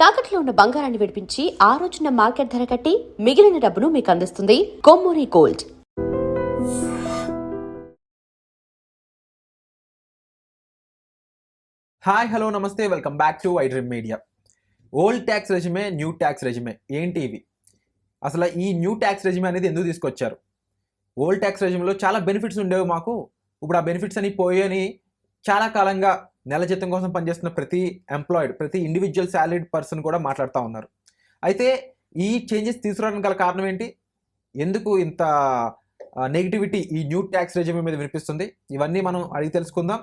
తాకట్లో ఉన్న బంగారాన్ని విడిపించి ఆ రోజున మార్కెట్ ధర కట్టి మిగిలిన డబ్బును మీకు అందిస్తుంది కొమ్మూరి గోల్డ్. హాయ్ హలో నమస్తే, welcome back to iDream media. Old tax regime, new tax regime ఏంటి ఇవి? అసలు ఈ న్యూ ట్యాక్స్ రెజిమే అనేది ఎందుకు తీసుకొచ్చారు? ఓల్డ్ ట్యాక్స్ రెజిమ్లో చాలా బెనిఫిట్స్ ఉండేవి మాకు, ఇప్పుడు ఆ బెనిఫిట్స్ అని పోయని చాలా కాలంగా నెల జీతం కోసం పనిచేస్తున్న ప్రతి ఎంప్లాయిడ్, ప్రతి ఇండివిజువల్ శాలరీడ్ పర్సన్ కూడా మాట్లాడుతూ ఉన్నారు. అయితే ఈ చేంజెస్ తీసుకురావడానికి గల కారణం ఏంటి? ఎందుకు ఇంత నెగిటివిటీ ఈ న్యూ ట్యాక్స్ రెజిమే మీద వినిపిస్తుంది? ఇవన్నీ మనం అడిగి తెలుసుకుందాం.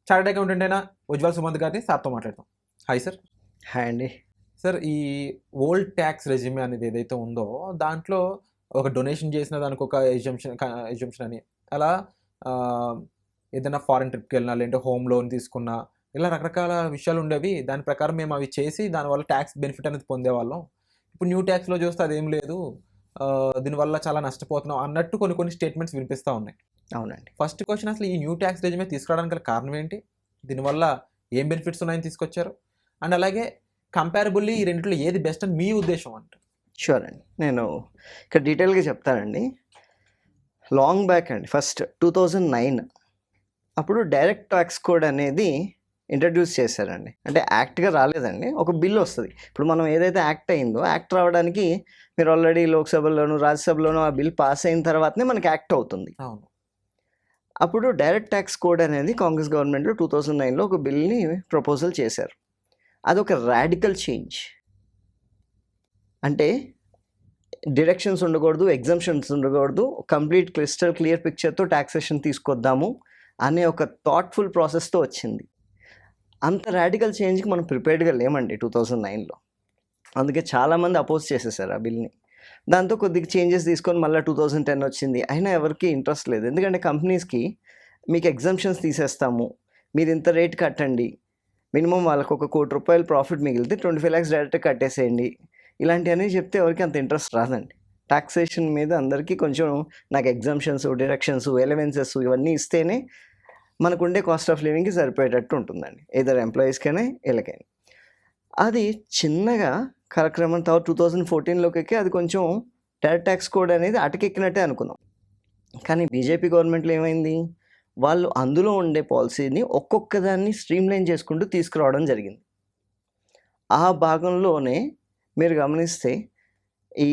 చార్టెడ్ అకౌంటెంట్ అయినా ఉజ్వల్ సుమంత్ గారిని సార్తో మాట్లాడతాం. Hi sir. హాయ్ అండి. సార్, ఈ ఓల్డ్ ట్యాక్స్ రెజిమే అనేది ఏదైతే ఉందో దాంట్లో ఒక డొనేషన్ చేసిన దానికి ఒక ఎగ్జంప్షన్ అని, అలా ఏదైనా ఫారెన్ ట్రిప్కి వెళ్ళినా, లేదంటే హోమ్ లోన్ తీసుకున్నా, ఇలా రకరకాల విషయాలు ఉండేవి. దాని ప్రకారం మేము అవి చేసి దానివల్ల ట్యాక్స్ బెనిఫిట్ అనేది పొందేవాళ్ళం. ఇప్పుడు న్యూ ట్యాక్స్లో చూస్తే అదేం లేదు, దీనివల్ల చాలా నష్టపోతున్నాం అన్నట్టు కొన్ని స్టేట్మెంట్స్ వినిపిస్తూ ఉన్నాయి. అవునండి. ఫస్ట్ క్వశ్చన్, అసలు ఈ న్యూ ట్యాక్స్ రెజిమే తీసుకురావడానికి గల కారణం ఏంటి? దీనివల్ల ఏం బెనిఫిట్స్ ఉన్నాయని తీసుకొచ్చారు? అండ్ అలాగే కంపారబుల్లీ ఈ రెండింటిలో ఏది బెస్ట్ అని మీ ఉద్దేశం అంటే? షూర్ అండి, నేను ఇక్కడ డీటెయిల్గా చెప్తానండి. లాంగ్ బ్యాక్ అండి, ఫస్ట్ 2009 అప్పుడు డైరెక్ట్ ట్యాక్స్ కోడ్ అనేది ఇంట్రడ్యూస్ చేశారండి. అంటే యాక్ట్గా రాలేదండి, ఒక బిల్ వస్తుంది. ఇప్పుడు మనం ఏదైతే యాక్ట్ అయిందో, యాక్ట్ రావడానికి మీరు ఆల్రెడీ లోక్సభలోను రాజ్యసభలోను ఆ బిల్ పాస్ అయిన తర్వాతనే మనకి యాక్ట్ అవుతుంది. అవును. అప్పుడు డైరెక్ట్ ట్యాక్స్ కోడ్ అనేది కాంగ్రెస్ గవర్నమెంట్లో 2009లో ఒక బిల్ని ప్రపోజల్ చేశారు. అదొక రాడికల్ చేంజ్. అంటే డిడక్షన్స్ ఉండకూడదు, ఎగ్జంప్షన్స్ ఉండకూడదు, కంప్లీట్ క్లియర్ పిక్చర్తో ట్యాక్సేషన్ తీసుకొద్దాము అనే ఒక థాట్ఫుల్ ప్రాసెస్తో వచ్చింది. అంత రాడికల్ చేంజ్కి మనం ప్రిపేర్డ్గా లేమండి 2009లో. అందుకే చాలామంది అపోజ్ చేసేసారు ఆ బిల్ని. దాంతో కొద్దిగా చేంజెస్ తీసుకొని మళ్ళీ 2010 వచ్చింది. అయినా ఎవరికి ఇంట్రెస్ట్ లేదు. ఎందుకంటే కంపెనీస్కి మీకు ఎగ్జంప్షన్స్ తీసేస్తాము, మీరు ఇంత రేట్ కట్టండి, మినిమం వాళ్ళకు ఒక ₹1 కోటి ప్రాఫిట్ మిగిలితే 25 lakhs డైరెక్ట్ కట్టేసేయండి, ఇలాంటివన్నీ చెప్తే ఎవరికి అంత ఇంట్రెస్ట్ రాదండి. టాక్సేషన్ మీద అందరికీ కొంచెం నాకు ఎగ్జంప్షన్స్, డిడక్షన్స్, ఎలవెన్సెస్ ఇవన్నీ ఇస్తేనే మనకుండే కాస్ట్ ఆఫ్ లివింగ్కి సరిపోయేటట్టు ఉంటుందండి, ఏదర్ ఎంప్లాయీస్కైనా వీళ్ళకైనా. అది చిన్నగా కార్యక్రమం తర్వాత 2014లోకి అది కొంచెం డైరెక్ట్ ట్యాక్స్ కోడ్ అనేది అటకెక్కినట్టే అనుకున్నాం. కానీ బీజేపీ గవర్నమెంట్లో ఏమైంది, వాళ్ళు అందులో ఉండే పాలసీని ఒక్కొక్కదాన్ని స్ట్రీమ్లైన్ చేసుకుంటూ తీసుకురావడం జరిగింది. ఆ భాగంలోనే మీరు గమనిస్తే ఈ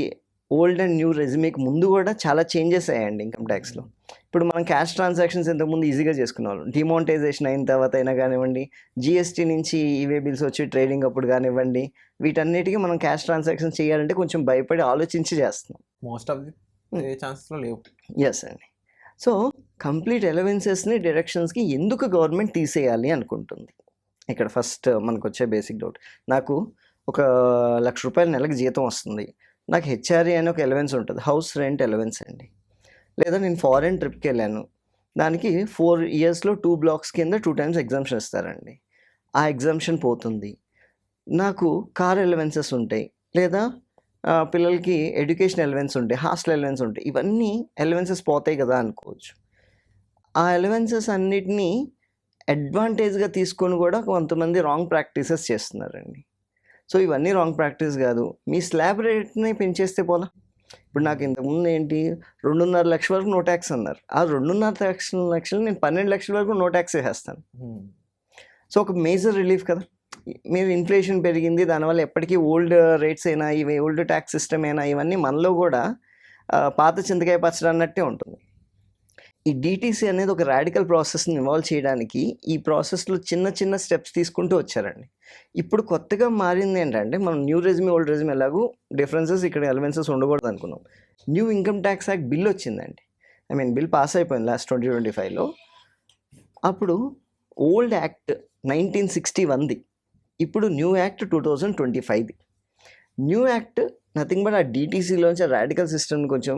ఓల్డ్ అండ్ న్యూ రెజ్యూమేకి ముందు కూడా చాలా చేంజెస్ అయ్యాయండి ఇన్కమ్ ట్యాక్స్లో. ఇప్పుడు మనం క్యాష్ ట్రాన్సాక్షన్స్ ఇంతకుముందు ఈజీగా చేసుకునేవాళ్ళం. డిమానిటైజేషన్ అయిన తర్వాత అయినా కానివ్వండి, జిఎస్టీ నుంచి ఈవే బిల్స్ వచ్చి ట్రేడింగ్ అప్పుడు కానివ్వండి, వీటన్నిటికీ మనం క్యాష్ ట్రాన్సాక్షన్స్ చేయాలంటే కొంచెం భయపడి ఆలోచించి చేస్తున్నాం. మోస్ట్ ఆఫ్ ది ఛాన్సెస్లో లేవు. ఎస్ అండి. సో కంప్లీట్ ఎలవెన్సెస్ని, డిడక్షన్స్కి ఎందుకు గవర్నమెంట్ తీసేయాలి అనుకుంటుంది? ఇక్కడ ఫస్ట్ మనకు వచ్చే బేసిక్ డౌట్. నాకు ఒక ₹1,00,000 నెలకు జీతం వస్తుంది, నాకు హెచ్ఆర్ఏ అని ఒక ఎలవెన్స్ ఉంటుంది, హౌస్ రెంట్ ఎలవెన్స్ అండి. లేదా నేను ఫారెన్ ట్రిప్కి వెళ్ళాను, దానికి 4 yearsలో 2 blocks కింద 2 times ఎగ్జామ్షన్ ఇస్తారండి. ఆ ఎగ్జామ్షన్ పోతుంది. నాకు కార్ ఎలవెన్సెస్ ఉంటాయి, లేదా పిల్లలకి ఎడ్యుకేషన్ ఎలవెన్స్ ఉంటాయి, హాస్టల్ ఎలవెన్స్ ఉంటాయి, ఇవన్నీ ఎలవెన్సెస్ పోతాయి కదా అనుకోవచ్చు. ఆ ఎలవెన్సెస్ అన్నిటినీ అడ్వాంటేజ్గా తీసుకొని కూడా కొంతమంది రాంగ్ ప్రాక్టీసెస్ చేస్తున్నారండి. సో ఇవన్నీ రాంగ్ ప్రాక్టీస్ కాదు. మీ స్లాబ్ రేట్ని పెంచేస్తే పోలా. ఇప్పుడు నాకు ఇంతకుముందు ఏంటి, 2.5 లక్షల వరకు నో ట్యాక్స్ అన్నారు. ఆ 2.5 లక్షలు నేను 12 లక్షల వరకు నో ట్యాక్స్ వేసేస్తాను. సో ఒక మేజర్ రిలీఫ్ కదా. మీరు ఇన్ఫ్లేషన్ పెరిగింది, దానివల్ల ఎప్పటికీ ఓల్డ్ రేట్స్ అయినా, ఇవి ఓల్డ్ ట్యాక్స్ సిస్టమ్ అయినా, ఇవన్నీ మనలో కూడా పాత చింతకాయ పచ్చడి అన్నట్టే ఉంటుంది. ఈ డిటీసీ అనేది ఒక రాడికల్ ప్రాసెస్ని ఇన్వాల్వ్ చేయడానికి ఈ ప్రాసెస్లో చిన్న స్టెప్స్ తీసుకుంటూ వచ్చారండి. ఇప్పుడు కొత్తగా మారింది ఏంటంటే, మనం న్యూ రెజ్యూమే, ఓల్డ్ రెజ్యూమే ఎలాగూ డిఫరెన్సెస్, ఇక్కడ ఎలవెన్సెస్ ఉండకూడదు అనుకున్నాం. New income tax act bill వచ్చిందండి. బిల్ పాస్ అయిపోయింది లాస్ట్ 2025లో. అప్పుడు ఓల్డ్ యాక్ట్ 1961ది, ఇప్పుడు న్యూ యాక్ట్ 2025ది. న్యూ యాక్ట్ నథింగ్ బట్ ఆ డిటీసీలోంచి రాడికల్ సిస్టమ్ని కొంచెం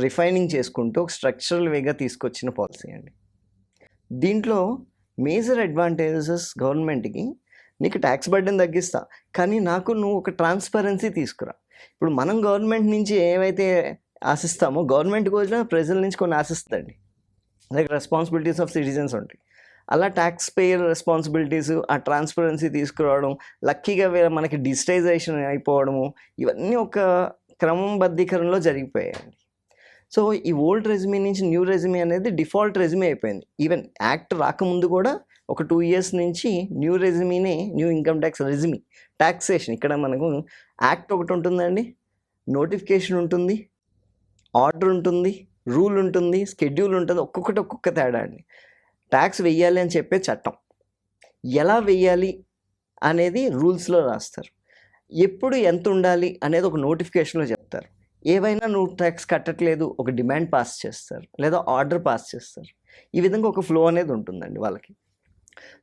రిఫైనింగ్ చేసుకుంటూ ఒక స్ట్రక్చరల్ వేగా తీసుకొచ్చిన పాలసీ అండి. దీంట్లో మేజర్ అడ్వాంటేజెస్ గవర్నమెంట్కి, నీకు ట్యాక్స్ బర్డెన్ తగ్గిస్తా, కానీ నాకు నువ్వు ఒక ట్రాన్స్పరెన్సీ తీసుకురా. ఇప్పుడు మనం గవర్నమెంట్ నుంచి ఏవైతే ఆశిస్తామో, గవర్నమెంట్ కూడా ప్రజల నుంచి కొన్ని ఆశిస్తుందండి. లైక్ రెస్పాన్సిబిలిటీస్ ఆఫ్ సిటిజన్స్ ఉంటాయి. అలా ట్యాక్స్ పేయర్ రెస్పాన్సిబిలిటీస్, ఆ ట్రాన్స్పరెన్సీ తీసుకురావడం, లక్కీగా మనకి డిజిటైజేషన్ అయిపోవడము, ఇవన్నీ ఒక క్రమబద్ధీకరణలో జరిగిపోయాయండి. సో ఈ ఓల్డ్ రెజ్యూమే నుంచి న్యూ రెజ్యూమే అనేది డిఫాల్ట్ రెజ్యూమే అయిపోయింది. ఈవెన్ యాక్ట్ రాకముందు కూడా ఒక 2 years నుంచి న్యూ రెజ్యూమీనే new income tax regime. Taxation ఇక్కడ మనకు యాక్ట్ ఒకటి ఉంటుందండి, నోటిఫికేషన్ ఉంటుంది, ఆర్డర్ ఉంటుంది, రూల్ ఉంటుంది, స్కెడ్యూల్ ఉంటుంది. ఒక్కొక్కటి ఒక్కొక్క తేడా అండి. ట్యాక్స్ వెయ్యాలి అని చెప్పే చట్టం, ఎలా వెయ్యాలి అనేది రూల్స్లో రాస్తారు. ఎప్పుడు ఎంత ఉండాలి అనేది ఒక నోటిఫికేషన్లో చెప్తారు. ఏవైనా నువ్వు ట్యాక్స్ కట్టట్లేదు ఒక డిమాండ్ పాస్ చేస్తారు, లేదా ఆర్డర్ పాస్ చేస్తారు. ఈ విధంగా ఒక ఫ్లో అనేది ఉంటుందండి వాళ్ళకి.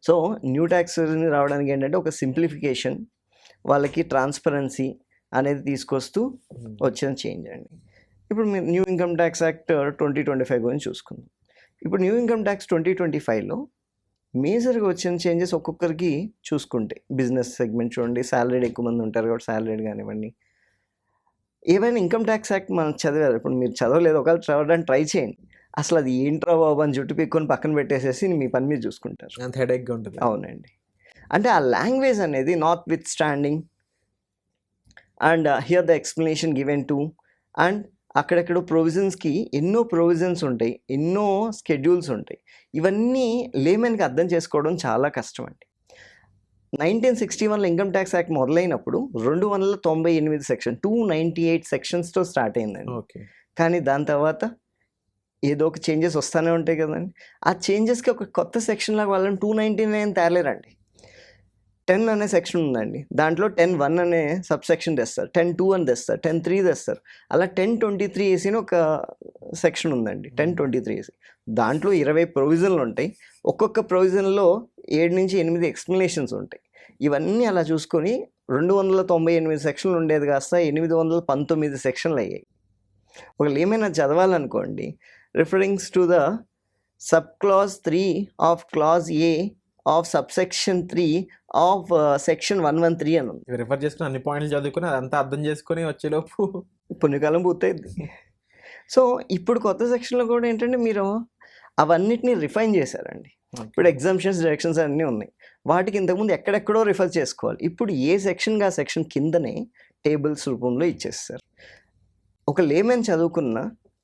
సో న్యూ ట్యాక్స్ రావడానికి ఏంటంటే ఒక సింప్లిఫికేషన్, వాళ్ళకి ట్రాన్స్పరెన్సీ అనేది తీసుకొస్తూ వచ్చిన చేంజ్ అండి. ఇప్పుడు మీరు న్యూ ఇన్కమ్ ట్యాక్స్ యాక్ట్ 2025 గురించి చూసుకుందాం. ఇప్పుడు న్యూ ఇన్కమ్ ట్యాక్స్ 2025లో మేజర్గా వచ్చిన చేంజెస్ ఒక్కొక్కరికి చూసుకుంటే, బిజినెస్ సెగ్మెంట్ చూడండి, శాలరీడ్ ఎక్కువ మంది ఉంటారు కాబట్టి శాలరీడ్ కానివ్వండి, ఏవైనా ఇన్కమ్ ట్యాక్స్ యాక్ట్ మనం చదివారు. ఇప్పుడు మీరు చదవలేదు, ఒకవేళ చదవడానికి ట్రై చేయండి. అసలు అది ఏంట్రా బాబు అని జుట్టు పీక్కొని పక్కన పెట్టేసేసి మీ పని మీరు చూసుకుంటారు. అంత హెడేక్గా ఉంటుంది. అవునండి. అంటే ఆ లాంగ్వేజ్ అనేది not with standing and here the explanation given to, and అక్కడెక్కడ ప్రొవిజన్స్కి ఎన్నో ప్రొవిజన్స్ ఉంటాయి, ఎన్నో స్కెడ్యూల్స్ ఉంటాయి. ఇవన్నీ లేమెన్కి అర్థం చేసుకోవడం చాలా కష్టం అండి. 1961లో ఇన్కమ్ ట్యాక్స్ యాక్ట్ మొదలైనప్పుడు 298 సెక్షన్ 298 సెక్షన్స్తో స్టార్ట్ అయిందండి. ఓకే. కానీ దాని తర్వాత ఏదో ఒక చేంజెస్ వస్తూనే ఉంటాయి కదండి. ఆ చేంజెస్కి ఒక కొత్త సెక్షన్ లాగా వాళ్ళని 299 తేలేరండి. 10 అనే సెక్షన్ ఉందండి, దాంట్లో 10(1) అనే సబ్ సెక్షన్ తెస్తారు, 10(2) అని తెస్తారు, 10(3) తెస్తారు. అలా 1023 వేసి ఒక సెక్షన్ ఉందండి, 1023 వేసి. దాంట్లో 20 ప్రొవిజన్లు ఉంటాయి. ఒక్కొక్క ప్రొవిజన్లో 7 నుంచి 8 ఎక్స్ప్లెనేషన్స్ ఉంటాయి. ఇవన్నీ అలా చూసుకొని 298 సెక్షన్లు ఉండేది కాస్త 819 సెక్షన్లు అయ్యాయి. ఒకళ్ళు ఏమైనా చదవాలనుకోండి, referrings to the sub clause 3 of clause A of subsection 3 of section 113 అని ఉంది. రిఫర్ చేసుకుని అన్ని పాయింట్లు చదువుకుని అదంతా అర్థం చేసుకుని వచ్చేలోపు పుణ్యకాలం పూర్తయింది. సో ఇప్పుడు కొత్త సెక్షన్లో కూడా ఏంటంటే మీరు అవన్నిటిని రిఫైన్ చేశారండి. ఇప్పుడు ఎగ్జామ్షన్స్, డైరెక్షన్స్ అన్నీ ఉన్నాయి. వాటికి ఇంతకుముందు ఎక్కడెక్కడో రిఫర్ చేసుకోవాలి. ఇప్పుడు ఏ సెక్షన్గా ఆ సెక్షన్ కిందనే టేబుల్స్ రూపంలో ఇచ్చేస్తారు. ఒక లేమెన్ చదువుకున్న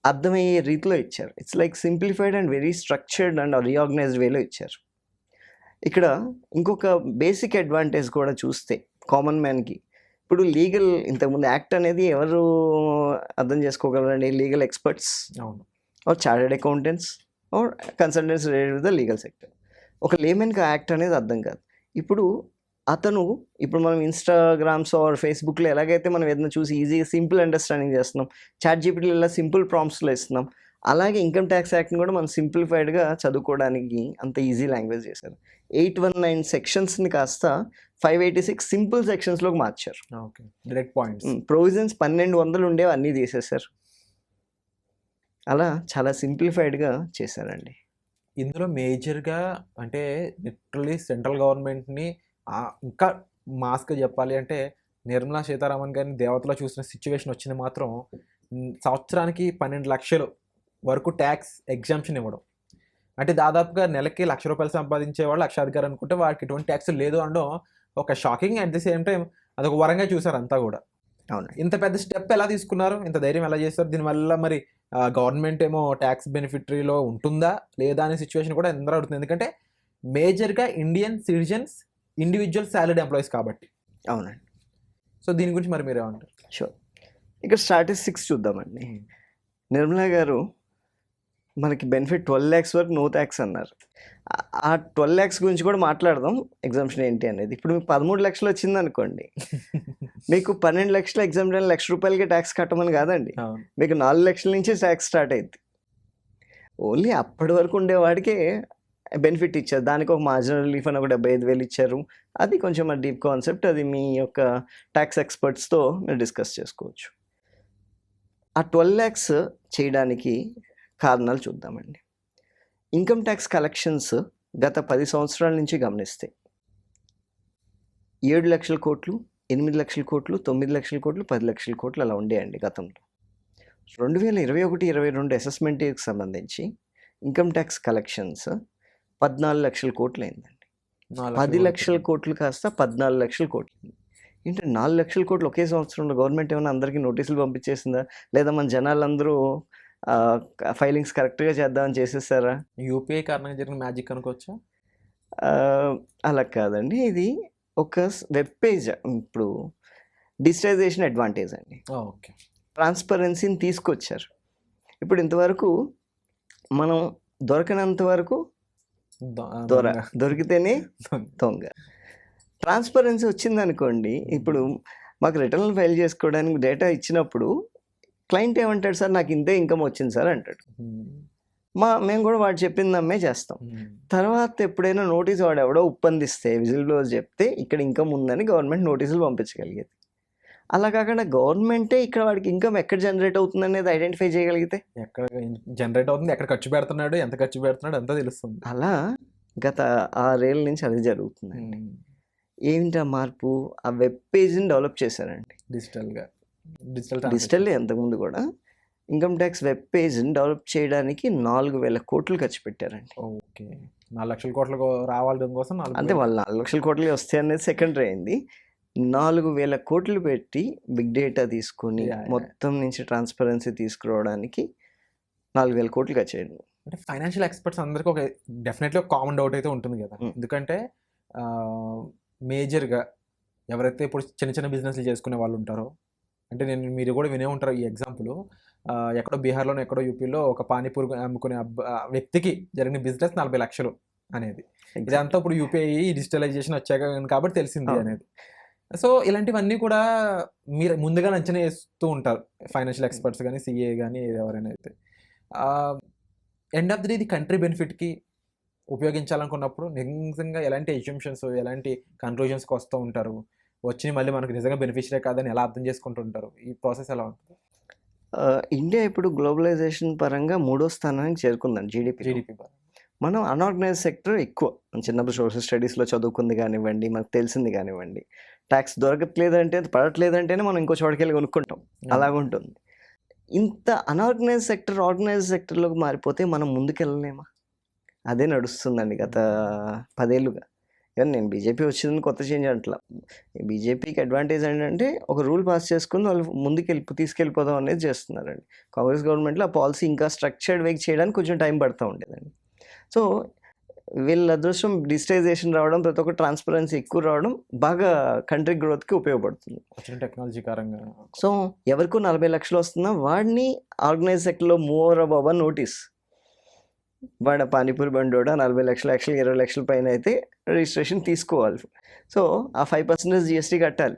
అర్థమయ్యే రీతిలో ఇచ్చారు. It's like simplified and very structured and reorganized వేలో ఇచ్చారు. ఇక్కడ ఇంకొక బేసిక్ అడ్వాంటేజ్ కూడా చూస్తే కామన్ మ్యాన్కి, ఇప్పుడు లీగల్ ఇంతకుముందు యాక్ట్ అనేది ఎవరు అర్థం చేసుకోగలరండి? Legal experts or chartered accountants or consultants related with the legal sector. ఒక లేమెన్కి యాక్ట్ అనేది అర్థం కాదు. ఇప్పుడు మనం ఇన్స్టాగ్రామ్స్ ఆర్ ఫేస్బుక్లో ఎలాగైతే మనం ఏదైనా చూసి ఈజీగా సింపుల్ అండర్స్టాండింగ్ చేస్తున్నాం, చాట్ జీపీటీలో ఇలా సింపుల్ ప్రాంప్ట్స్లో ఇస్తున్నాం, అలాగే ఇన్కమ్ ట్యాక్స్ యాక్ట్ని కూడా మనం సింప్లిఫైడ్గా చదువుకోవడానికి అంత ఈజీ లాంగ్వేజ్ చేశారు. 819 సెక్షన్స్ని కాస్త 586 సింపుల్ సెక్షన్స్లోకి మార్చారు. Okay, direct points. ప్రొవిజన్స్ 1200 ఉండేవి అన్నీ తీసేశారు. అలా చాలా సింప్లిఫైడ్గా చేశారండి. ఇందులో మేజర్గా అంటే లిటరలీ సెంట్రల్ గవర్నమెంట్ని ఇంకా మాస్గా చెప్పాలి అంటే నిర్మలా సీతారామన్ గారిని దేవతలో చూసిన సిచ్యువేషన్ వచ్చింది మాత్రం సంవత్సరానికి 12 లక్షల వరకు ట్యాక్స్ ఎగ్జామ్షన్ ఇవ్వడం. అంటే దాదాపుగా నెలకి ₹1,00,000 సంపాదించే వాళ్ళు లక్షాధికారి అనుకుంటే వాడికి ఎటువంటి ట్యాక్స్ లేదు అనడం ఒక shocking. At the same time అదొక వరంగా చూసారు అంతా కూడా. అవును. ఇంత పెద్ద స్టెప్ ఎలా తీసుకున్నారు, ఇంత ధైర్యం ఎలా చేస్తారు? దీనివల్ల మరి గవర్నమెంట్ ఏమో ట్యాక్స్ బెనిఫిటరీలో ఉంటుందా లేదా అనే సిచ్యువేషన్ కూడా అందరూ అడుగుతుంది. ఎందుకంటే మేజర్గా Indian citizens individual salaried employees కాబట్టి. అవునండి. సో దీని గురించి మరి మీరు ఏమంటారు? షూర్. ఇక్కడ స్టాటిస్టిక్స్ చూద్దామండి. నిర్మలా గారు మనకి బెనిఫిట్ 12 lakhs వరకు నో ట్యాక్స్ అన్నారు. ఆ 12 lakhs గురించి కూడా మాట్లాడదాం, ఎగ్జామ్షన్ ఏంటి అనేది. ఇప్పుడు మీకు 13 లక్షలు వచ్చింది అనుకోండి, మీకు 12 లక్షల ఎగ్జామ్షన్ ₹1,00,000కే ట్యాక్స్ కట్టమని కాదండి, మీకు 4 లక్షల నుంచి ట్యాక్స్ స్టార్ట్ అయింది. ఓన్లీ అప్పటి వరకు ఉండేవాడికే బెనిఫిట్ ఇచ్చారు. దానికి ఒక మార్జినల్ రిలీఫ్ అని ఒక 75,000 ఇచ్చారు. అది కొంచెం డీప్ కాన్సెప్ట్, అది మీ యొక్క ట్యాక్స్ ఎక్స్పర్ట్స్తో మీరు డిస్కస్ చేసుకోవచ్చు. ఆ 12 lakhs చేయడానికి కారణాలు చూద్దామండి. ఇన్కమ్ ట్యాక్స్ కలెక్షన్స్ గత 10 సంవత్సరాల నుంచి గమనిస్తే 7 లక్షల కోట్లు, 8 లక్షల కోట్లు, 9 లక్షల కోట్లు, 10 లక్షల కోట్లు అలా ఉండేయండి గతంలో. 2021-22 అసెస్మెంట్కి సంబంధించి ఇన్కమ్ ట్యాక్స్ కలెక్షన్స్ 14 లక్షల కోట్లు అయిందండి. 10 లక్షల కోట్లు కాస్త 14 లక్షల కోట్లు. ఏంటి 4 లక్షల కోట్లు ఒకే సంవత్సరంలో గవర్నమెంట్ ఏమైనా అందరికీ నోటీసులు పంపించేసిందా? లేదా మన జనాలందరూ ఫైలింగ్స్ కరెక్ట్‌గా చేద్దామని చేసేసారా? యూపీఐ కారణంగా జరిగిన మ్యాజిక్ అనుకోవచ్చా? అలా కాదండి. ఇది ఒక వెబ్ పేజ్ ఇప్పుడు డిజిటైజేషన్ అడ్వాంటేజ్ అండి. ఓకే. ట్రాన్స్‌పరెన్సీని తీసుకొచ్చారు. ఇప్పుడు ఇంతవరకు మనం దొరకనంత వరకు దొర, దొరికితేనే దొంగ. ట్రాన్స్‌పరెన్సీ వచ్చిందనుకోండి, ఇప్పుడు మాకు రిటర్న్‌లు ఫైల్ చేసుకోవడానికి డేటా ఇచ్చినప్పుడు క్లయింట్ ఏమంటాడు, సార్ నాకు ఇంతే ఇన్కమ్ వచ్చింది సార్ అంటాడు. మేము కూడా వాడు చెప్పింది నమ్మే చేస్తాం. తర్వాత ఎప్పుడైనా నోటీస్ వాడు ఎవడో ఉప్పందిస్తే, విజిల్ బ్లోవర్ చెప్తే ఇక్కడ ఇన్కమ్ ఉందని గవర్నమెంట్ నోటీసులు పంపించగలిగేది. అలా కాకుండా గవర్నమెంటే ఇక్కడ వాడికి ఇన్కమ్ ఎక్కడ జనరేట్ అవుతుంది అనేది ఐడెంటిఫై చేయగలిగితే, ఎక్కడ జనరేట్ అవుతుంది, ఎక్కడ ఖర్చు పెడుతున్నాడు, ఎంత ఖర్చు పెడుతున్నాడు అంతా తెలుస్తుంది. అలా గత 6 ఏళ్ళ నుంచి అది జరుగుతుందండి. ఏంటి ఆ మార్పు? ఆ వెబ్ పేజ్ని డెవలప్ చేశారండి డిజిటల్. అంతకుముందు కూడా ఇన్కమ్ ట్యాక్స్ వెబ్ పేజ్ని డెవలప్ చేయడానికి 4,000 కోట్లు ఖర్చు పెట్టారండి. ఓకే. 4 లక్షల కోట్లకు రావడం కోసం అంటే వాళ్ళు 4 లక్షల కోట్లు వస్తాయి అనేది సెకండరీ అయింది. 4,000 కోట్లు పెట్టి బిగ్ డేటా తీసుకొని మొత్తం నుంచి ట్రాన్స్పరెన్సీ తీసుకురావడానికి 4,000 కోట్లు ఖర్చు చేయండి. అంటే ఫైనాన్షియల్ ఎక్స్పర్ట్స్ అందరికీ డెఫినెట్లీ ఒక కామన్ డౌట్ అయితే ఉంటుంది కదా. ఎందుకంటే మేజర్గా ఎవరైతే ఇప్పుడు చిన్న చిన్న బిజినెస్లు చేసుకునే వాళ్ళు ఉంటారో, అంటే మీరు కూడా వినే ఉంటారు ఈ ఎగ్జాంపుల్, ఎక్కడో బీహార్లోనో ఎక్కడో యూపీలో ఒక పానీపూరి అమ్ముకునే వ్యక్తికి జరిగిన బిజినెస్ 40 లక్షలు అనేది. ఇదంతా ఇప్పుడు యూపీఐ డిజిటలైజేషన్ వచ్చాక కాబట్టి తెలిసింది అనేది. సో ఇలాంటివన్నీ కూడా మీరు ముందుగా అంచనా వేస్తూ ఉంటారు ఫైనాన్షియల్ ఎక్స్పర్ట్స్ కానీ, సిఏ కానీ, ఎవరైనా అయితే. ఎండ్ ఆఫ్ ది డే ఇది కంట్రీ బెనిఫిట్కి ఉపయోగించాలనుకున్నప్పుడు నిజంగా ఎలాంటి ఎజ్యూమ్షన్స్, ఎలాంటి కన్క్లూజన్స్కి వస్తూ ఉంటారు? వచ్చి మళ్ళీ మనకు నిజంగా బెనిఫిషియరీ కాదని ఎలా అర్థం చేసుకుంటుంటారు? ఈ ప్రాసెస్ ఎలా ఉంటుంది? ఇండియా ఇప్పుడు గ్లోబలైజేషన్ పరంగా 3వ స్థానానికి చేరుకుందండి జీడిపి. మనం అన్ఆర్గనైజ్ సెక్టర్ ఎక్కువ. చిన్నప్పుడు సోషల్ స్టడీస్లో చదువుకుంది కానివ్వండి, మనకు తెలిసింది కానివ్వండి, ట్యాక్స్ దొరకట్లేదంటే, పడట్లేదంటేనే మనం ఇంకో చోటుకి వెళ్ళి కొనుక్కుంటాం. అలాగుంటుంది. ఇంత అన్ఆర్గనైజ్ సెక్టర్ ఆర్గనైజ్ సెక్టర్లోకి మారిపోతే మనం ముందుకెళ్ళలేమా? అదే నడుస్తుందండి గత 10 ఏళ్ళుగా. కానీ నేను బీజేపీ వచ్చిందని కొత్త చేంజ్ అంటలా. బీజేపీకి అడ్వాంటేజ్ ఏంటంటే ఒక రూల్ పాస్ చేసుకుని వాళ్ళు తీసుకెళ్ళిపోదాం అనేది చేస్తున్నారండి. కాంగ్రెస్ గవర్నమెంట్లో ఆ పాలసీ ఇంకా స్ట్రక్చర్డ్ వేకి చేయడానికి కొంచెం టైం పడుతూ ఉండేదండి. సో వీళ్ళ అదృష్టం డిజిటైజేషన్ రావడం, ప్రతి ఒక్క ట్రాన్స్పరెన్సీ ఎక్కువ రావడం బాగా కంట్రీ గ్రోత్కి ఉపయోగపడుతుంది. టెక్నాలజీ కారంగా. సో ఎవరికో 40 లక్షలు వస్తున్నా వాడిని ఆర్గనైజ్ సెక్టర్లో మూవ్ బాబా నోటీస్. వాడ పానీపూరి బండోడ 40 లక్షలు, 20 లక్షల పైన అయితే రిజిస్ట్రేషన్ తీసుకోవాలి. సో ఆ 5% జిఎస్టీ కట్టాలి,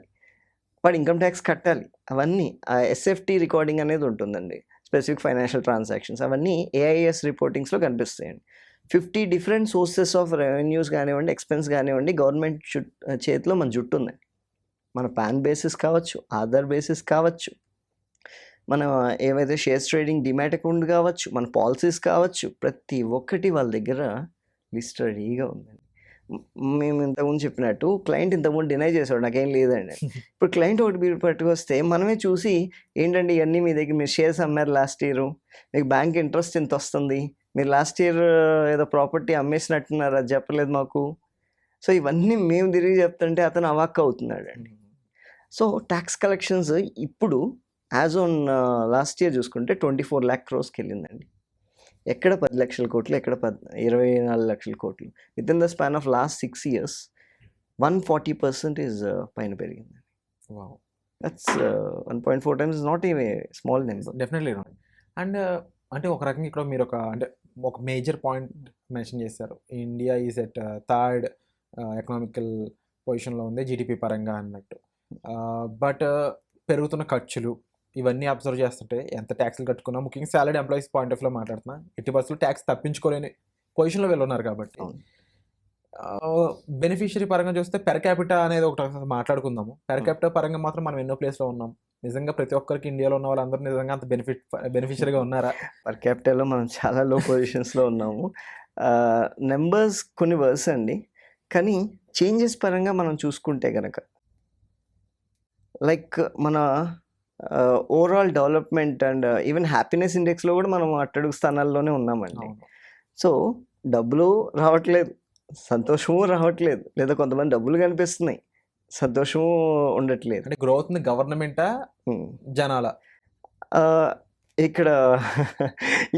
వాడు ఇన్కమ్ ట్యాక్స్ కట్టాలి. అవన్నీ ఆ ఎస్ఎఫ్టీ రికార్డింగ్ అనేది ఉంటుందండి, స్పెసిఫిక్ ఫైనాన్షియల్ ట్రాన్సాక్షన్స్. అవన్నీ ఏఐఎస్ రిపోర్టింగ్స్లో కనిపిస్తాయండి. 50 డిఫరెంట్ సోర్సెస్ ఆఫ్ రెవెన్యూస్ కానివ్వండి, ఎక్స్పెన్స్ కానివ్వండి, గవర్నమెంట్ చేతిలో మన జుట్టు ఉందండి. మన పాన్ బేసిస్ కావచ్చు, ఆధార్ బేసిస్ కావచ్చు, మన ఏవైతే షేర్స్ ట్రేడింగ్ డిమాట్ అకౌంట్ కావచ్చు, మన పాలసీస్ కావచ్చు, ప్రతి ఒక్కటి వాళ్ళ దగ్గర లిస్ట్ రెడీగా ఉందండి. మేము ఇంతకుముందు చెప్పినట్టు క్లయింట్ ఇంతకుముందు డినై చేసాడు, నాకేం లేదండి. ఇప్పుడు క్లయింట్ ఒకటి పట్టుకొస్తే మనమే చూసి, ఏంటండి ఇవన్నీ మీ దగ్గర, మీరు షేర్స్ అమ్మారు లాస్ట్ ఇయర్, మీకు బ్యాంక్ ఇంట్రెస్ట్ ఎంత వస్తుంది, మీరు లాస్ట్ ఇయర్ ఏదో ప్రాపర్టీ అమ్మేసినట్టున్నారు, అది చెప్పలేదు మాకు. సో ఇవన్నీ మేము తిరిగి చెప్తుంటే అతను అవాక్ అవుతున్నాడు అండి. సో ట్యాక్స్ కలెక్షన్స్ ఇప్పుడు యాజ్ ఆన్ లాస్ట్ ఇయర్ చూసుకుంటే 24 lakh crores వెళ్ళిందండి. ఎక్కడ 10 లక్షల కోట్లు, ఎక్కడ 24 లక్షల కోట్లు. With in the span of last 6 years 140% పైన పెరిగిందండి. That's 1.4 times not a small number. Definitely. And అంటే ఒక రకంగా ఇక్కడ మీరు ఒక మేజర్ పాయింట్ మెన్షన్ చేశారు. India is at 3rd economical పొజిషన్లో ఉంది జీడిపి పరంగా అన్నట్టు. బట్ పెరుగుతున్న ఖర్చులు ఇవన్నీ అబ్జర్వ్ చేస్తుంటే ఎంత ట్యాక్స్లు కట్టుకున్నా, ముఖ్యంగా సాలరీ ఎంప్లాయీస్ పాయింట్ ఆఫ్ లో మాట్లాడుతున్నా, 80% ట్యాక్స్ తప్పించుకోలేని పొజిషన్లో వీళ్ళు ఉన్నారు. కాబట్టి బెనిఫిషియరీ పరంగా చూస్తే పెర్ క్యాపిటా అనేది ఒకటి మాట్లాడుకుందాము. పెర్ క్యాపిటా పరంగా మాత్రం మనం ఎన్నో ప్లేస్లో ఉన్నాం. నిజంగా ప్రతి ఒక్కరికి ఇండియాలో ఉన్న వాళ్ళందరూ నిజంగా అంత బెనిఫిషియరీగా ఉన్నారా? పర్ క్యాపిటల్లో మనం చాలా లో పొజిషన్స్లో ఉన్నాము. నెంబర్స్ కొన్ని వర్స్ అండి, కానీ చేంజెస్ పరంగా మనం చూసుకుంటే కనుక లైక్ మన overall development and even happiness ఇండెక్స్లో కూడా మనం అట్టడుగు స్థానాల్లోనే ఉన్నామండి. సో డబ్బులు రావట్లేదు, సంతోషము రావట్లేదు, లేదా కొంతమంది డబ్బులు కనిపిస్తున్నాయి, సంతోషము ఉండట్లేదు. అంటే గ్రోత్ని గవర్నమెంటా ఉమ్. జనాల? ఆ, ఇక్కడ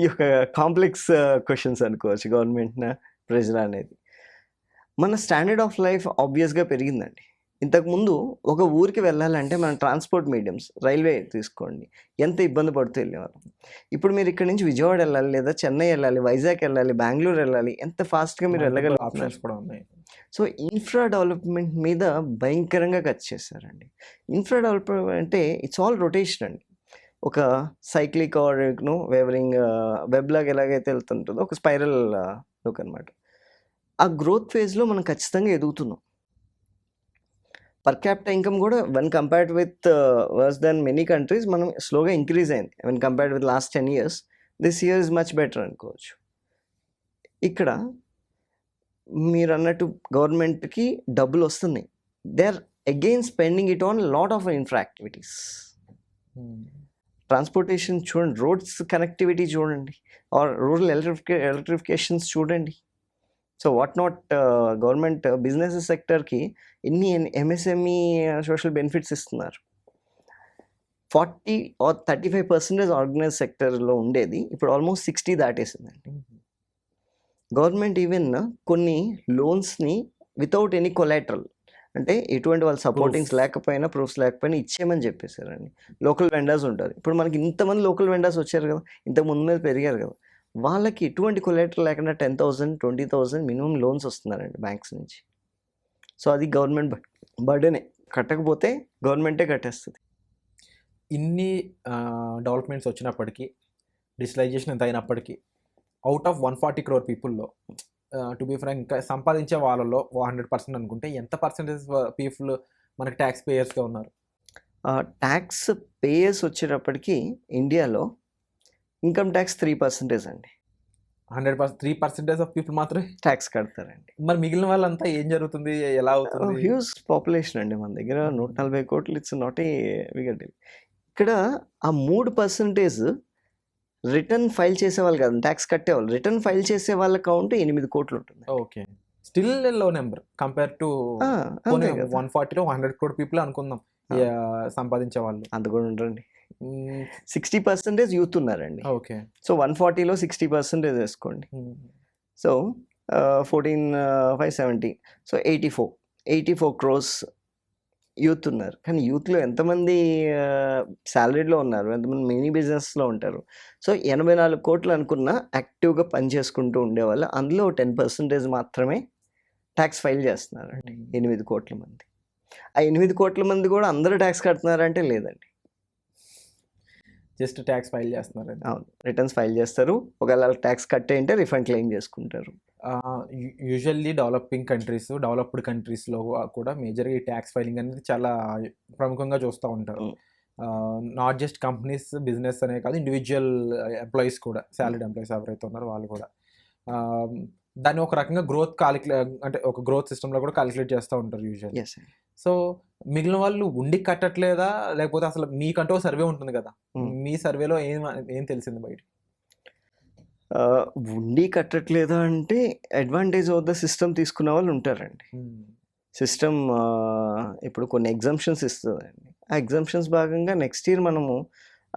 ఈ యొక్క కాంప్లెక్స్ క్వశ్చన్స్ అనుకోవచ్చు, గవర్నమెంట్న ప్రజల అనేది. మన స్టాండర్డ్ ఆఫ్ లైఫ్ ఆబ్వియస్గా పెరిగిందండి. ఇంతకుముందు ఒక ఊరికి వెళ్ళాలంటే మన ట్రాన్స్పోర్ట్ మీడియంస్, రైల్వే తీసుకోండి, ఎంత ఇబ్బంది పడుతూ వెళ్ళేవాళ్ళం. ఇప్పుడు మీరు ఇక్కడ నుంచి విజయవాడ వెళ్ళాలి, లేదా చెన్నై వెళ్ళాలి, వైజాగ్ వెళ్ళాలి, బెంగళూరు వెళ్ళాలి, ఎంత ఫాస్ట్గా మీరు వెళ్ళగలుగుతున్నారు. ఆప్షన్స్ కూడా ఉన్నాయి. సో ఇన్ఫ్రా డెవలప్మెంట్ మీద భయంకరంగా ఖర్చు చేశారండి. ఇన్ఫ్రా డెవలప్మెంట్ అంటే ఇట్స్ ఆల్ రొటేషన్ అండి. ఒక సైక్లిక్ ఆర్ వేవరింగ్ వెబ్ లాగా ఎలాగైతే వెళ్తుంటుందో ఒక స్పైరల్ లుక్ అనమాట. ఆ గ్రోత్ ఫేజ్లో మనం ఖచ్చితంగా ఎదుగుతున్నాం. పర్ క్యాపిటల్ ఇన్కమ్ కూడా when compared with worse then many countries మనం స్లోగా ఇంక్రీజ్ అయింది. When compared with last 10 years, this year is much better అనుకోవచ్చు. ఇక్కడ మీరు అన్నట్టు గవర్నమెంట్కి డబ్బులు వస్తున్నాయి, they are again spending it on lot of infra activities. Transportation చూడండి, రోడ్స్ కనెక్టివిటీ చూడండి, ఆర్ రూరల్ ఎలక్ట్రిఫికేషన్స్ చూడండి. So what not government business సెక్టర్కి ఎన్ని ఎంఎస్ఎంఈ సోషల్ బెనిఫిట్స్ ఇస్తున్నారు. 40 or 35% ఆర్గనైజ్ సెక్టర్లో ఉండేది ఇప్పుడు ఆల్మోస్ట్ 60 దాటేసిందండి. గవర్నమెంట్ ఈవెన్ కొన్ని లోన్స్ని వితౌట్ ఎనీ కొలాటరల్, అంటే ఎటువంటి వాళ్ళ సపోర్టింగ్స్ లేకపోయినా, ప్రూఫ్స్ లేకపోయినా ఇచ్చేయమని చెప్పేశారండి. లోకల్ వెండర్స్ ఉంటారు. ఇప్పుడు మనకి ఇంతమంది లోకల్ వెండర్స్ వచ్చారు కదా, ఇంతకు ముందు మీద పెరిగారు కదా, వాళ్ళకి ఎటువంటి కొలాటరల్ లేకుండా 10,000, 20,000 మినిమం లోన్స్ వస్తున్నారండి బ్యాంక్స్ నుంచి. సో అది గవర్నమెంట్ బర్డెనే, కట్టకపోతే గవర్నమెంటే కట్టేస్తుంది. ఇన్ని డెవలప్మెంట్స్ వచ్చినప్పటికీ, డిజిటలైజేషన్ ఎంత అయినప్పటికీ, అవుట్ ఆఫ్ 140 crore పీపుల్లో టు బీ ఫ్రాంక్ ఇంకా సంపాదించే వాళ్ళలో 100% అనుకుంటే ఎంత పర్సెంటేజ్ పీపుల్ మనకి ట్యాక్స్ పేయర్స్గా ఉన్నారు? ట్యాక్స్ పేయర్స్ వచ్చేటప్పటికి ఇండియాలో ఇన్కమ్ ట్యాక్స్ 3% అండి. 100% 3% ఆఫ్ పీపుల్ మాత్రమే ట్యాక్స్ కడతారండి. మరి మిగిలిన వాళ్ళంతా ఏం జరుగుతుంది, ఎలా అవుతుంది? హ్యూజ్ పాపులేషన్ అండి మన దగ్గర, 140 కోట్లు. It's not a big. ఇక్కడ ఆ 3% రిటర్న్ ఫైల్ చేసే వాళ్ళు కాదు, ట్యాక్స్ కట్టేవాళ్ళు. రిటర్న్ ఫైల్ చేసే వాళ్ళ కౌంట్ 8 కోట్లు ఉంటుంది. ఓకే, స్టిల్ లో number compare to 140 to 100 crore people అనుకుందాం సంపాదించే వాళ్ళు. అంత కూడా ఉంటారండి. 60% యూత్ ఉన్నారండి. ఓకే, సో 140లో 60% వేసుకోండి. సో 14,570, సో 84 crores యూత్ ఉన్నారు. కానీ యూత్లో ఎంతమంది శాలరీలో ఉన్నారు, ఎంతమంది మినీ బిజినెస్లో ఉంటారు. సో 84 కోట్లు అనుకున్న యాక్టివ్గా పనిచేసుకుంటూ ఉండేవాళ్ళు, అందులో 10% మాత్రమే ట్యాక్స్ ఫైల్ చేస్తున్నారండి. 8 కోట్ల మంది. ఆ 8 కోట్ల మంది కూడా అందరూ ట్యాక్స్ కడుతున్నారంటే లేదండి, జస్ట్ ట్యాక్స్ ఫైల్ చేస్తున్నారు. అవును, రిటర్న్స్ ఫైల్ చేస్తారు. ఒకవేళ ట్యాక్స్ కట్టే అంటే రిఫండ్ క్లెయిమ్ చేసుకుంటారు. యూజువల్లీ డెవలప్డ్ కంట్రీస్లో కూడా మేజర్గా ఈ ట్యాక్స్ ఫైలింగ్ అనేది చాలా ప్రముఖంగా చూస్తూ ఉంటారు. నాట్ జస్ట్ కంపెనీస్, బిజినెస్ అనే కాదు, ఇండివిజువల్ ఎంప్లాయీస్ కూడా, శాలరీడ్ ఎంప్లాయీస్ ఎవరైతే ఉన్నారో వాళ్ళు కూడా దాన్ని ఒక రకంగా అంటే ఒక గ్రోత్ సిస్టంలో కూడా క్యాలిక్యులేట్ చేస్తూ ఉంటారు యూజువల్లీ. సో మిగిలిన వాళ్ళు ఉండి కట్టట్లేదా, లేకపోతే అసలు మీకంటూ సర్వే ఉంటుంది కదా, మీ సర్వేలో ఏం తెలిసింది బయట? ఉండి కట్టట్లేదా అంటే అడ్వాంటేజ్ ఆఫ్ ద సిస్టమ్ తీసుకున్న వాళ్ళు ఉంటారండి. సిస్టమ్ ఇప్పుడు కొన్ని ఎగ్జామ్షన్స్ ఇస్తుందండి. ఆ ఎగ్జామ్షన్స్ భాగంగా నెక్స్ట్ ఇయర్ మనము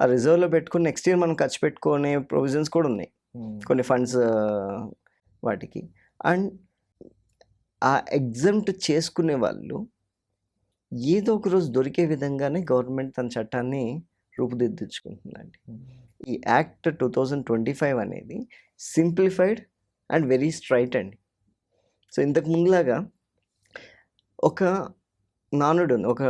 ఆ రిజర్వ్లో పెట్టుకుని నెక్స్ట్ ఇయర్ మనం ఖర్చు పెట్టుకునే ప్రొవిజన్స్ కూడా ఉన్నాయి, కొన్ని ఫండ్స్ వాటికి. అండ్ ఆ ఎగ్జామ్ట్ చేసుకునే వాళ్ళు ఏదో ఒక రోజు దొరికే విధంగానే గవర్నమెంట్ తన చట్టాన్ని రూపుదిద్దుకుంటుందండి. ఈ యాక్ట్ 2025 అనేది సింప్లిఫైడ్ అండ్ వెరీ స్ట్రైట్ అండి. సో ఇంతకు ముందులాగా ఒక నానుడు ఉంది, ఒక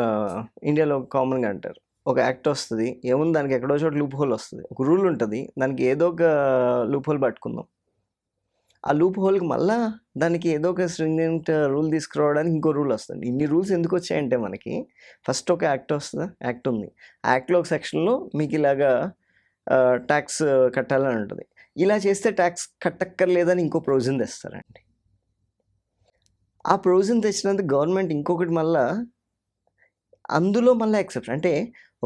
ఇండియాలో కామన్గా అంటారు, ఒక యాక్ట్ వస్తుంది, ఏముంది దానికి ఎక్కడో చోట లూప్ హోల్ వస్తుంది, ఒక రూల్ ఉంటుంది, దానికి ఏదో ఒక లూప్ హోల్ పట్టుకుందాం. ఆ లూప్ హోల్కి మళ్ళీ దానికి ఏదో ఒక స్ట్రింజెంట్ రూల్ తీసుకురావడానికి ఇంకో రూల్ వస్తుంది. ఇన్ని రూల్స్ ఎందుకు వచ్చాయంటే మనకి ఫస్ట్ ఒక యాక్ట్ వస్తుంది, యాక్ట్ ఉంది, యాక్ట్లో ఒక సెక్షన్లో మీకు ఇలాగా ట్యాక్స్ కట్టాలని ఉంటుంది. ఇలా చేస్తే ట్యాక్స్ కట్టక్కర్లేదని ఇంకో ప్రొవిజన్ తెస్తారండి. ఆ ప్రొవిజన్ తెచ్చినందుకు గవర్నమెంట్ ఇంకొకటి మళ్ళీ అందులో మళ్ళీ ఎక్సెప్షన్, అంటే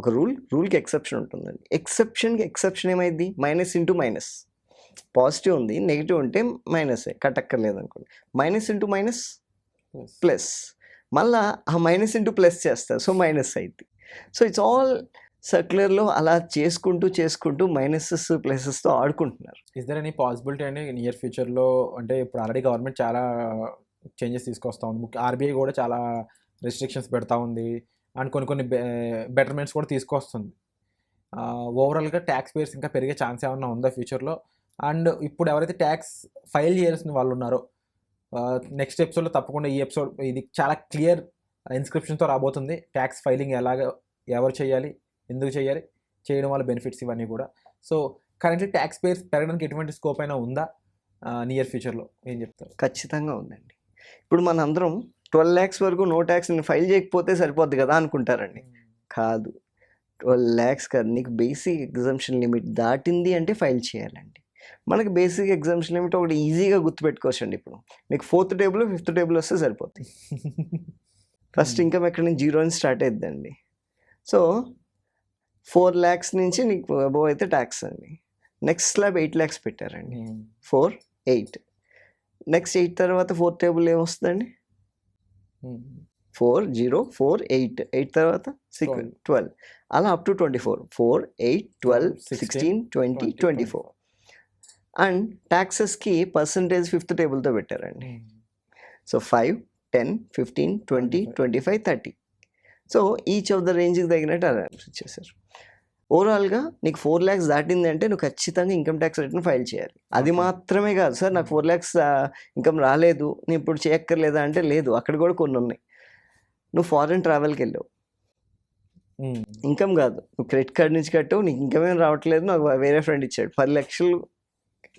ఒక రూల్కి ఎక్సెప్షన్ ఉంటుందండి. ఎక్సెప్షన్కి ఎక్సెప్షన్ ఏమైంది, మైనస్ ఇంటూ మైనస్. పాజిటివ్ ఉంది, నెగిటివ్ ఉంటే మైనసే, కట్టక్కర్లేదు అనుకోండి. మైనస్ ఇంటూ మైనస్ ప్లస్, మళ్ళా ఆ మైనస్ ఇంటూ ప్లస్ చేస్తారు, సో మైనస్ అయింది. సో ఇట్స్ ఆల్ సర్క్యులర్లో అలా చేసుకుంటూ మైనసెస్ ప్లసెస్తో ఆడుకుంటున్నారు. ఇస్ దర్ ఎనీ పాసిబిలిటీ అండి నియర్ ఫ్యూచర్లో? అంటే ఇప్పుడు ఆల్రెడీ గవర్నమెంట్ చాలా చేంజెస్ తీసుకొస్తా ఉంది, ఆర్బీఐ కూడా చాలా రెస్ట్రిక్షన్స్ పెడతా ఉంది, అండ్ కొన్ని బెటర్మెంట్స్ కూడా తీసుకొస్తుంది. ఓవరాల్గా ట్యాక్స్ పేయర్స్ ఇంకా పెరిగే ఛాన్స్ ఏమన్నా ఉందా ఫ్యూచర్లో? అండ్ ఇప్పుడు ఎవరైతే ట్యాక్స్ ఫైల్ చేయాల్సిన వాళ్ళు ఉన్నారో, నెక్స్ట్ ఎపిసోడ్లో తప్పకుండా ఈ ఎపిసోడ్ ఇది చాలా క్లియర్ ఇన్స్క్రిప్షన్తో రాబోతుంది. ట్యాక్స్ ఫైలింగ్ ఎవరు చేయాలి, ఎందుకు చేయాలి, చేయడం వల్ల బెనిఫిట్స్ ఇవన్నీ కూడా. సో కరెంట్లీ ట్యాక్స్ పేయర్స్ పెరగడానికి ఎటువంటి స్కోప్ అయినా ఉందా నియర్ ఫ్యూచర్లో? ఏం చెప్తారు? ఖచ్చితంగా ఉందండి. ఇప్పుడు మన అందరం 12 lakhs వరకు నో ట్యాక్స్ ఫైల్ చేయకపోతే సరిపోద్ది కదా అనుకుంటారండి. కాదు, 12 lakhs కాదు, నీకు బేసిక్ ఎగ్జామ్షన్ లిమిట్ దాటింది అంటే ఫైల్ చేయాలండి. మనకి బేసిక్ ఎగ్జామ్షన్ లిమిట్ ఒకటి ఈజీగా గుర్తుపెట్టుకోవచ్చండి. ఇప్పుడు మీకు 4th table 5th table వస్తే సరిపోతుంది. ఫస్ట్ ఇన్కమ్ ఎక్కడి నుంచి 0 నుంచి స్టార్ట్ అయిద్దండి. సో 4 lakhs నుంచి నీకు అబోవ్ అయితే ట్యాక్స్ అండి. నెక్స్ట్ స్లాబ్ 8 lakhs పెట్టారండి. 4, 8. నెక్స్ట్ 8 తర్వాత 4th table ఏమొస్తుందండి? 4, 0, 4, 8. 8 తర్వాత 12. అలా అప్ టు 24. 4, 8, 12, 16, 20, 24. అండ్ ట్యాక్సెస్కి పర్సంటేజ్ 5th table పెట్టారండి. So 5, 10, 15, 20, 25, 30. So each of the రేంజ్కి తగినట్టు అరేంజ్ ఇచ్చేసారు. ఓవరాల్గా నీకు 4 lakhs దాటింది అంటే నువ్వు ఖచ్చితంగా ఇన్కమ్ ట్యాక్స్ రిటర్న్ ఫైల్ చేయాలి. అది మాత్రమే కాదు, సార్ నాకు 4 lakhs ఇన్కమ్ రాలేదు, నేను ఇప్పుడు చేయక్కర్లేదా అంటే లేదు, అక్కడ కూడా కొన్ని ఉన్నాయి. నువ్వు ఫారెన్ ట్రావెల్కి వెళ్ళావు, ఇన్కమ్ కాదు, నువ్వు క్రెడిట్ కార్డ్ నుంచి కట్టావు, నీకు ఇన్కమ్ ఏం రావట్లేదు, నాకు వేరే ఫ్రెండ్ ఇచ్చాడు, 10 lakhs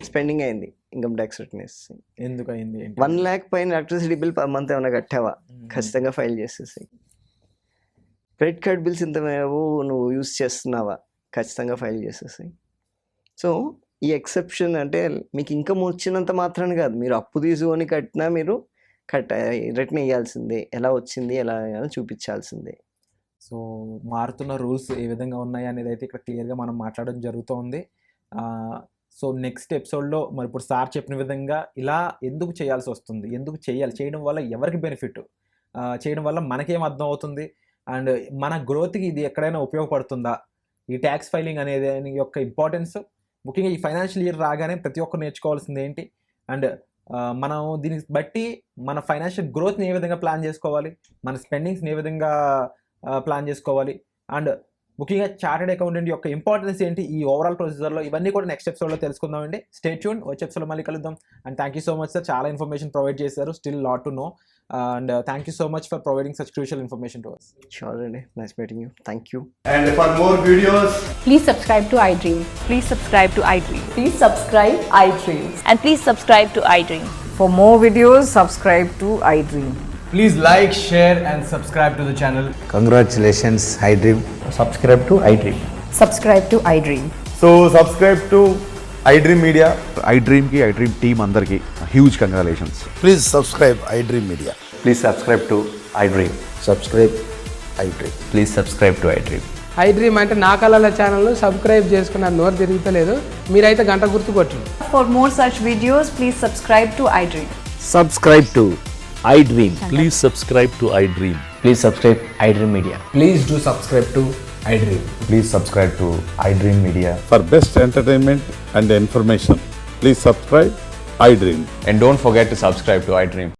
స్పెండింగ్ అయింది, ఇన్కమ్ ట్యాక్స్ రిటర్న్ వేసి. ఎందుకు అయింది? 1 lakh పైన ఎలక్ట్రిసిటీ బిల్ పర్ మంత్ ఏమైనా కట్టావా? ఖచ్చితంగా ఫైల్ చేసేసి. క్రెడిట్ కార్డ్ బిల్స్ ఇంత నువ్వు యూస్ చేస్తున్నావా? ఖచ్చితంగా ఫైల్ చేసేసాయి. సో ఈ ఎక్సెప్షన్ అంటే మీకు ఇన్కమ్ వచ్చినంత మాత్రాన్ని కాదు, మీరు అప్పు తీసుకొని కట్టినా మీరు రిటర్న్ వేయాల్సిందే, ఎలా వచ్చింది ఎలా చూపించాల్సిందే. సో మారుతున్న రూల్స్ ఏ విధంగా ఉన్నాయి అనేది అయితే ఇక్కడ క్లియర్గా మనం మాట్లాడడం జరుగుతోంది. సో నెక్స్ట్ ఎపిసోడ్లో మరి ఇప్పుడు సార్ చెప్పిన విధంగా ఇలా ఎందుకు చేయాల్సి వస్తుంది, ఎందుకు చేయాలి, చేయడం వల్ల ఎవరికి బెనిఫిట్, చేయడం వల్ల మనకేం అర్థం అవుతుంది, అండ్ మన గ్రోత్కి ఇది ఎక్కడైనా ఉపయోగపడుతుందా, ఈ ట్యాక్స్ ఫైలింగ్ అనేది యొక్క ఇంపార్టెన్స్ ముఖ్యంగా ఈ ఫైనాన్షియల్ ఇయర్ రాగానే ప్రతి ఒక్కరు నేర్చుకోవాల్సింది ఏంటి, అండ్ మనం దీన్ని బట్టి మన ఫైనాన్షియల్ గ్రోత్ని ఏ విధంగా ప్లాన్ చేసుకోవాలి, మన స్పెండింగ్స్ని ఏ విధంగా ప్లాన్ చేసుకోవాలి, అండ్ ముఖ్యంగా చార్టెడ్ అకౌంటెంట్ యొక్క ఇంపార్టెన్స్ ఏంటి ఈ ఓవరాల్ ప్రొసీజర్లో, ఇవన్నీ కూడా నెక్స్ట్ ఎపిసోడ్లో తెలుసుకుందామండి. స్టే ట్యూన్, వచ్చే ఎపిసోడ్లో మళ్ళీ కలుద్దాం. And thank you so much sir, చాలా ఇన్ఫర్మేషన్ ప్రొవైడ్ చేశారు, still lot to know, and thank you so much for providing such crucial information to us. Sure అండి, nice meeting you, thank you. And for more videos, Please subscribe to iDream. Please subscribe to iDream. Please subscribe iDream. And please subscribe to iDream. For more videos, subscribe to iDream. please like, share and subscribe to the channel. Congratulations, iDream. Subscribe to iDream. Subscribe to iDream. So subscribe to iDream Media. iDream team andarki huge congratulations. Please subscribe iDream Media. Please subscribe to iDream. Subscribe iDream. Please subscribe to iDream. iDream అంటే నా కళల ఛానల్ను subscribe చేసుకున్న నోరు తిరుగుతలేదు, మీరైతే గంట గుర్తు కొట్టండి. For more such videos, please subscribe to iDream. Subscribe to iDream. Please subscribe to iDream. Please subscribe iDream Media. Please do subscribe to iDream. Please subscribe to iDream Media. For best entertainment and information, please subscribe iDream. And don't forget to subscribe to iDream.